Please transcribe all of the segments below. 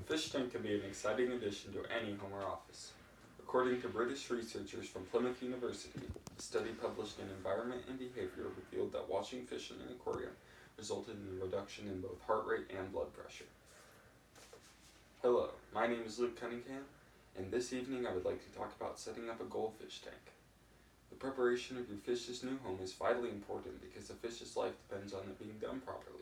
fish tank can be an exciting addition to any home or office. According to British researchers from Plymouth University, a study published in Environment and Behavior revealed that watching fish in an aquarium resulted in a reduction in both heart rate and blood pressure. Hello, my name is Luke Cunningham, and this evening I would like to talk about setting up a goldfish tank. The preparation of your fish's new home is vitally important because a fish's life depends on it being done properly.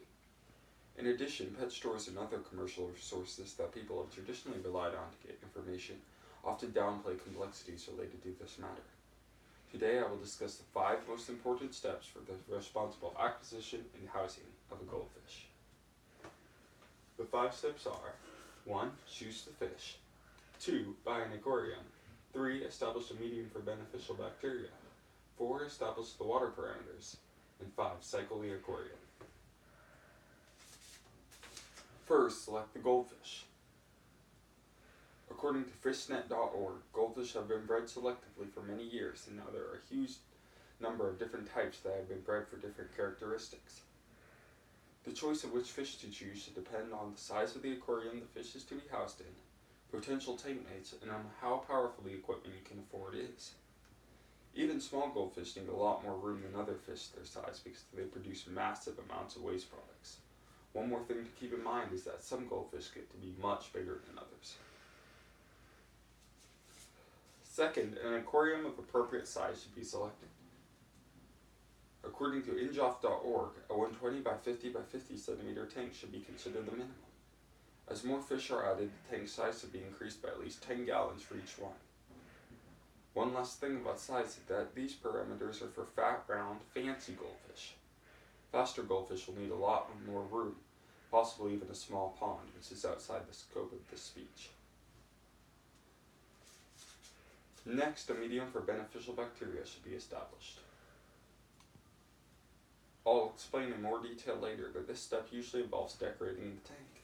In addition, pet stores and other commercial resources that people have traditionally relied on to get information often downplay complexities related to this matter. Today I will discuss the 5 most important steps for the responsible acquisition and housing of a goldfish. The 5 steps are: 1. Choose the fish. 2. Buy an aquarium. 3. Establish a medium for beneficial bacteria. 4. Establish the water parameters. And 5. Cycle the aquarium. First, select the goldfish. According to fishnet.org, goldfish have been bred selectively for many years, and now there are a huge number of different types that have been bred for different characteristics. The choice of which fish to choose should depend on the size of the aquarium the fish is to be housed in, potential tank mates, and on how powerful the equipment you can afford is. Even small goldfish need a lot more room than other fish their size because they produce massive amounts of waste products. One more thing to keep in mind is that some goldfish get to be much bigger than others. Second, an aquarium of appropriate size should be selected. According to injoff.org, a 120 by 50 by 50 centimeter tank should be considered the minimum. As more fish are added, the tank size should be increased by at least 10 gallons for each one. One last thing about size is that these parameters are for fat, round, fancy goldfish. Faster goldfish will need a lot more room, possibly even a small pond, which is outside the scope of this speech. Next, a medium for beneficial bacteria should be established. I'll explain in more detail later, but this step usually involves decorating the tank.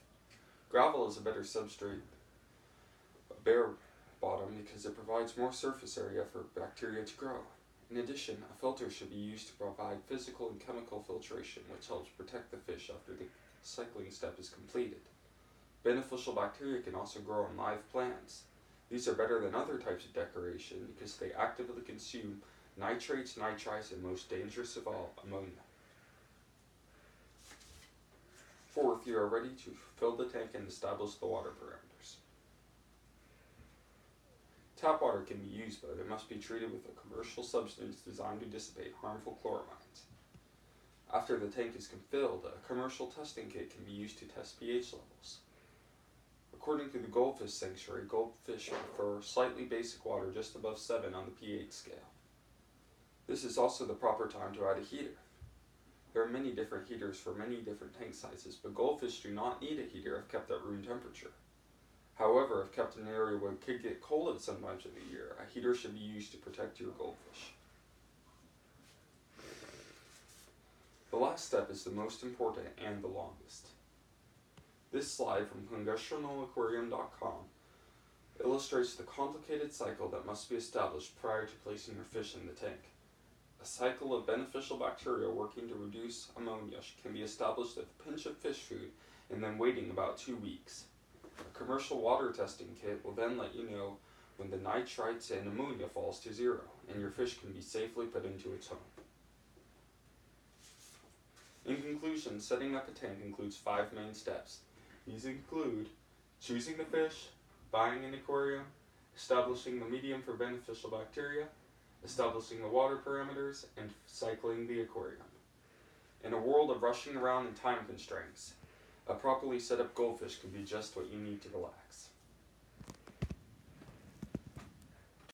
Gravel is a better substrate, bare bottom, because it provides more surface area for bacteria to grow. In addition, a filter should be used to provide physical and chemical filtration, which helps protect the fish after the cycling step is completed. Beneficial bacteria can also grow on live plants. These are better than other types of decoration because they actively consume nitrates, nitrites, and most dangerous of all, ammonia. Fourth, you are ready to fill the tank and establish the water parameters. Tap water can be used, but it must be treated with a commercial substance designed to dissipate harmful chloramines. After the tank is filled, a commercial testing kit can be used to test pH levels. According to the Goldfish Sanctuary, goldfish prefer slightly basic water just above 7 on the pH scale. This is also the proper time to add a heater. There are many different heaters for many different tank sizes, but goldfish do not need a heater if kept at room temperature. However, if kept in an area where it could get cold at some times of the year, a heater should be used to protect your goldfish. The last step is the most important and the longest. This slide from congressionalaquarium.com illustrates the complicated cycle that must be established prior to placing your fish in the tank. A cycle of beneficial bacteria working to reduce ammonia can be established with a pinch of fish food and then waiting about 2 weeks. A commercial water testing kit will then let you know when the nitrites and ammonia falls to 0, and your fish can be safely put into its home. In conclusion, setting up a tank includes 5 main steps. These include choosing the fish, buying an aquarium, establishing the medium for beneficial bacteria, establishing the water parameters, and cycling the aquarium. In a world of rushing around and time constraints, a properly set up goldfish can be just what you need to relax.